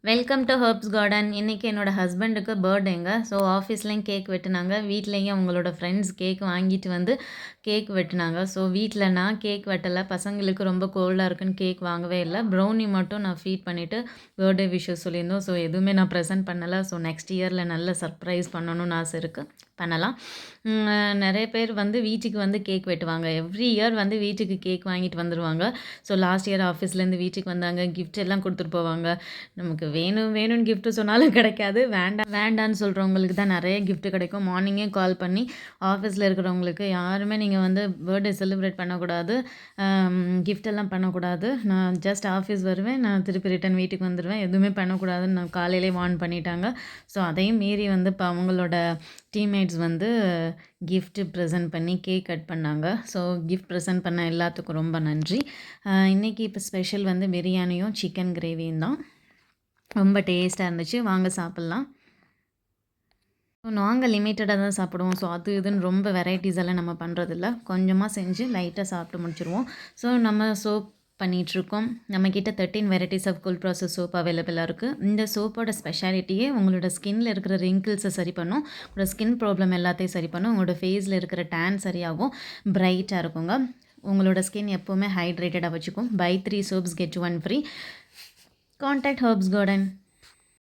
Welcome to herbs garden. இன்றைக்கி என்னோடய ஹஸ்பண்டுக்கு பர்த்டேங்க. ஸோ ஆஃபீஸ்லேயும் கேக் வெட்டினாங்க, வீட்லேயும் அவங்களோட ஃப்ரெண்ட்ஸ் கேக் வாங்கிட்டு வந்து கேக் வெட்டினாங்க. ஸோ வீட்டில் நான் கேக் வெட்டலை, பசங்களுக்கு ரொம்ப கோல்டாக இருக்குன்னு கேக் வாங்கவே இல்லை. ப்ரௌனி மட்டும் நான் ஃபீட் பண்ணிவிட்டு பர்த்டே விஷஸ் சொல்லியிருந்தோம். ஸோ எதுவுமே நான் ப்ரெசென்ட் பண்ணலை. ஸோ நெக்ஸ்ட் இயரில் நல்ல சர்ப்ரைஸ் பண்ணணும்னு ஆசை இருக்குது, பண்ணலாம். நிறைய பேர் வந்து வீட்டுக்கு வந்து கேக் வெட்டுவாங்க. எவ்ரி இயர் வந்து வீட்டுக்கு கேக் வாங்கிட்டு வந்துடுவாங்க. ஸோ லாஸ்ட் இயர் ஆஃபீஸ்லேருந்து வீட்டுக்கு வந்தாங்க, கிஃப்ட் எல்லாம் கொடுத்துட்டு போவாங்க. நமக்கு வேணும் வேணும்னு கிஃப்ட்டு சொன்னாலும் கிடைக்காது, வேண்டாம் வேண்டான்னு சொல்கிறவங்களுக்கு தான் நிறைய கிஃப்ட் கிடைக்கும். மார்னிங்கே கால் பண்ணி ஆஃபீஸில் இருக்கிறவங்களுக்கு யாருமே நீங்கள் வந்து பர்த்டே செலிப்ரேட் பண்ணக்கூடாது, gift எல்லாம் பண்ணக்கூடாது, நான் ஜஸ்ட் ஆஃபீஸ் வருவேன், நான் திருப்பி ரிட்டன் வீட்டுக்கு வந்துடுவேன், எதுவுமே பண்ணக்கூடாதுன்னு நான் காலையிலே வார்ன் பண்ணிட்டாங்க. ஸோ அதையும் மீறி வந்து இப்போ அவங்களோட டீம்மேட்ஸ் வந்து gift ப்ரெசென்ட் பண்ணி கேக் கட் பண்ணாங்க. ஸோ கிஃப்ட் ப்ரெசென்ட் பண்ண எல்லாத்துக்கும் ரொம்ப நன்றி. இன்றைக்கி இப்போ ஸ்பெஷல் வந்து பிரியாணியும் சிக்கன் கிரேவியும் தான். ரொம்ப டேஸ்ட்டாக இருந்துச்சு, வாங்க சாப்பிட்லாம். ஸோ நாங்கள் லிமிட்டடாக தான் சாப்பிடுவோம். ஸோ அது இதுன்னு ரொம்ப வெரைட்டிஸ் எல்லாம் நம்ம பண்ணுறதில்ல, கொஞ்சமாக செஞ்சு லைட்டாக சாப்பிட்டு முடிச்சிடுவோம். ஸோ நம்ம சோப் பண்ணிகிட்ருக்கோம். நம்மக்கிட்ட 13 varieties of cold process soap அவைலபிளாக இருக்குது. இந்த சோப்போட ஸ்பெஷாலிட்டியே உங்களோட ஸ்கின்னில் இருக்கிற ரிங்கிள்ஸை சரி பண்ணும், உங்களோட ஸ்கின் ப்ராப்ளம் எல்லாத்தையும் சரி பண்ணும், உங்களோட ஃபேஸில் இருக்கிற டேன் சரியாகும், பிரைட்டாக இருக்குங்க. உங்களோட ஸ்கின் எப்போவுமே ஹைட்ரேட்டடாக வச்சுக்கும். By 3 soaps get 1 free. Contact Herbs Garden.